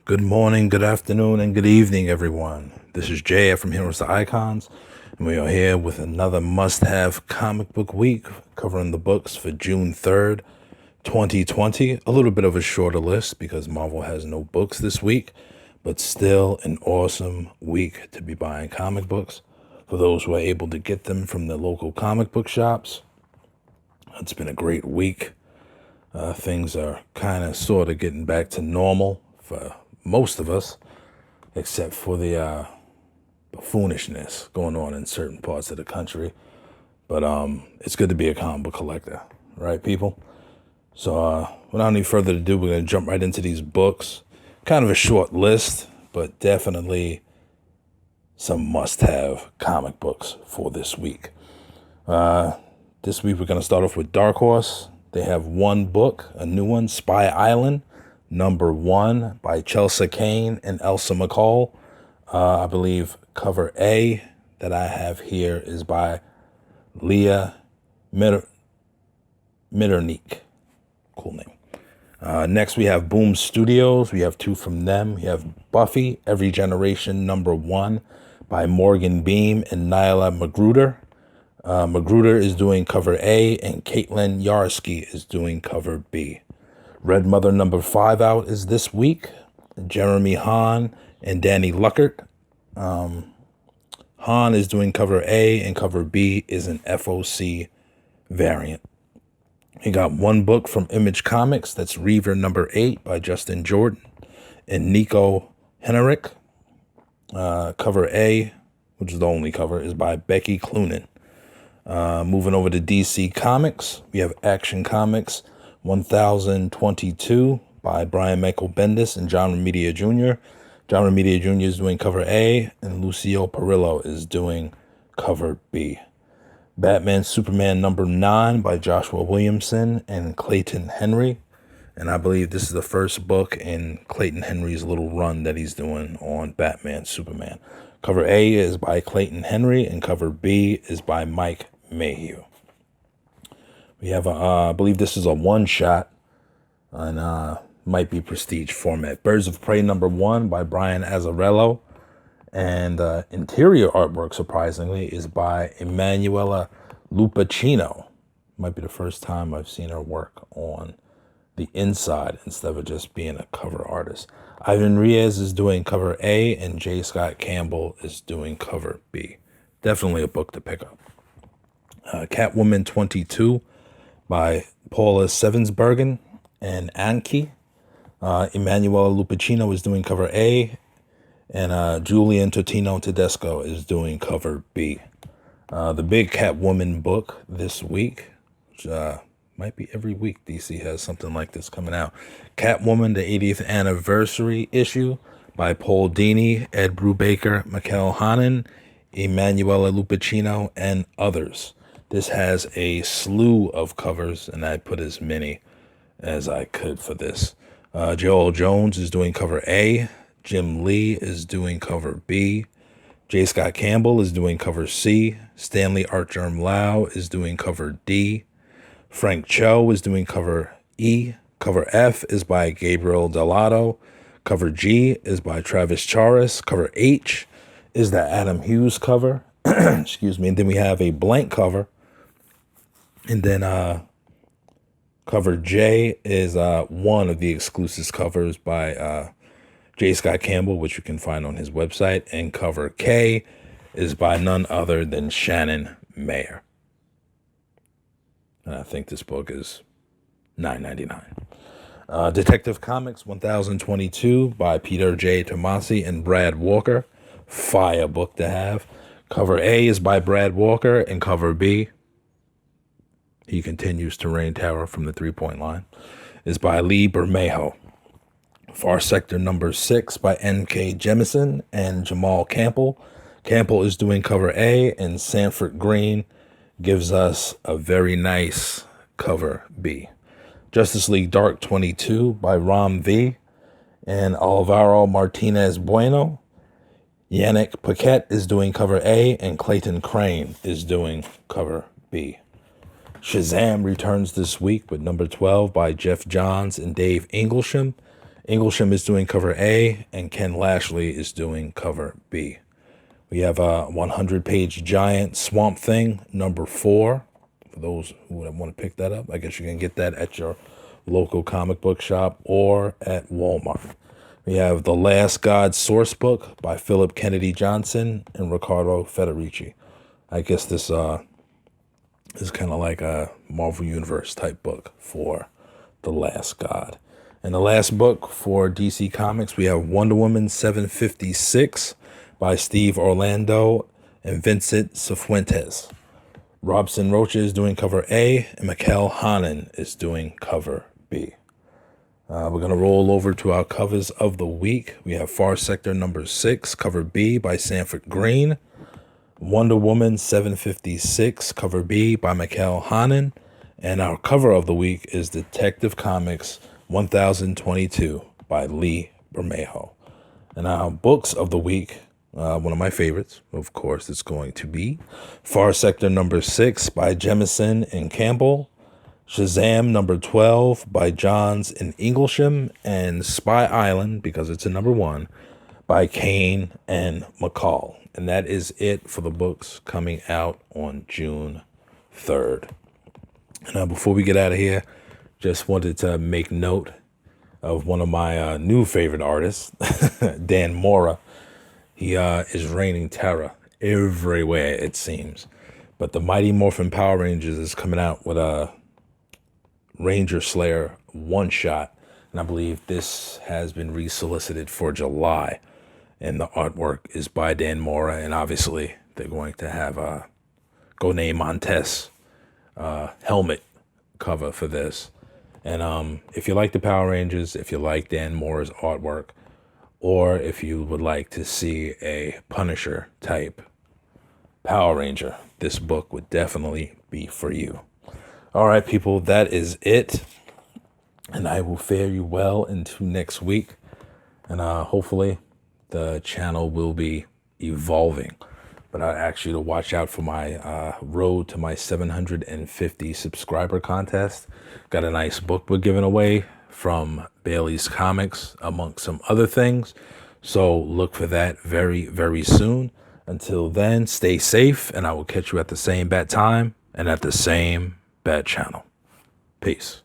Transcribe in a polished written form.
Good morning, good afternoon, and good evening, everyone. This is JF from Heroes to Icons, and we are here with another must-have comic book week, covering the books for June 3rd, 2020. A little bit of a shorter list because Marvel has no books this week, but still an awesome week to be buying comic books. For those who are able to get them from the local comic book shops, it's been a great week. Things are kind of sort of getting back to normal for most of us, except for the buffonishness going on in certain parts of the country. But it's good to be a comic book collector, right, people? So without any further ado, we're going to jump right into these books. Kind of a short list, but definitely some must-have comic books for this week. This week we're going to start off with Dark Horse. They have one book, a new one, Spy Island, #1 by Chelsea Kane and Elsa McCall. I believe cover A that I have here is by Leah Mitternick. Cool name. Next, we have Boom Studios. We have two from them. We have Buffy, Every Generation, #1 by Morgan Beam and Nyla Magruder. Magruder is doing cover A, and Caitlin Yarsky is doing cover B. Red Mother #5 out is this week. Jeremy Hahn and Danny Luckert. Hahn is doing cover A, and cover B is an FOC variant. He got one book from Image Comics. That's Reaver #8 by Justin Jordan and Nico Henrich. Cover A, which is the only cover, is by Becky Cloonan. Moving over to DC Comics, we have Action Comics 1022 by Brian Michael Bendis and John Romita Jr. John Romita Jr. is doing cover A, and Lucio Perillo is doing cover B. Batman Superman #9 by Joshua Williamson and Clayton Henry. And I believe this is the first book in Clayton Henry's little run that he's doing on Batman Superman. Cover A is by Clayton Henry, and cover B is by Mike Mayhew. We have, I believe this is a one-shot, and might be prestige format. Birds of Prey #1 by Brian Azzarello. And interior artwork, surprisingly, is by Emanuela Lupacchino. Might be the first time I've seen her work on the inside instead of just being a cover artist. Ivan Reyes is doing cover A, and J. Scott Campbell is doing cover B. Definitely a book to pick up. Catwoman 22 by Paula Sevensbergen and Anki. Emanuela Lupacchino is doing cover A, and Julian Totino Tedesco is doing cover B. The big Catwoman book this week, which might be every week DC has something like this coming out. Catwoman, the 80th anniversary issue by Paul Dini, Ed Brubaker, Mikkel Hannon, Emanuela Lupacchino, and others. This has a slew of covers, and I put as many as I could for this. Joel Jones is doing cover A. Jim Lee is doing cover B. J. Scott Campbell is doing cover C. Stanley Artgerm Lau is doing cover D. Frank Cho is doing cover E. Cover F is by Gabriel Dell'Otto. Cover G is by Travis Charest. Cover H is the Adam Hughes cover. Excuse me. And then we have a blank cover. And then cover J is one of the exclusive covers by J. Scott Campbell, which you can find on his website. And cover K is by none other than Shannon Mayer. And I think this book is $9.99. Detective Comics 1022 by Peter J. Tomasi and Brad Walker. Fire book to have. Cover A is by Brad Walker, and cover B, he continues to rain terror from the three-point line, is by Lee Bermejo. Far Sector #6 by N.K. Jemisin and Jamal Campbell. Campbell is doing cover A, and Sanford Green gives us a very nice cover B. Justice League Dark 22 by Ram V and Alvaro Martinez Bueno. Yannick Paquette is doing cover A, and Clayton Crane is doing cover B. Shazam returns this week with #12 by Jeff Johns and Dave Inglesham. Inglesham is doing cover A, and Ken Lashley is doing cover B. We have a 100-page giant Swamp Thing, number 4. For those who want to pick that up, I guess you can get that at your local comic book shop or at Walmart. We have The Last God Source Book by Philip Kennedy Johnson and Riccardo Federici. I guess this is kind of like a Marvel Universe type book for The Last God. And the last book for DC Comics, we have Wonder Woman 756 by Steve Orlando and Vincent Cifuentes. Robson Rocha is doing cover A, and Mikkel Hannen is doing cover B. We're going to roll over to our covers of the week. We have Far Sector number 6, cover B by Sanford Greene. Wonder Woman 756, cover B by Mikkel Hannen. And our cover of the week is Detective Comics 1022 by Lee Bermejo. And our books of the week, one of my favorites, of course, is going to be Far Sector number 6 by Jemison and Campbell. Shazam number 12 by Johns and Inglesham, and Spy Island, because it's a number 1, by Kane and McCall. And that is it for the books coming out on June 3rd. Now, before we get out of here, just wanted to make note of one of my new favorite artists, Dan Mora. He is reigning terror everywhere, it seems. But the Mighty Morphin Power Rangers is coming out with a Ranger Slayer one-shot, and I believe this has been resolicited for July, and the artwork is by Dan Mora, and obviously they're going to have a Gone Montes helmet cover for this. And if you like the Power Rangers, if you like Dan Mora's artwork, or if you would like to see a Punisher type Power Ranger, this book would definitely be for you. All right, people, that is it. And I will fare you well into next week. And hopefully the channel will be evolving. But I ask you to watch out for my road to my 750 subscriber contest. Got a nice book we're giving away from Bailey's Comics, amongst some other things. So look for that very, very soon. Until then, stay safe, and I will catch you at the same bat time and at the same bad channel. Peace.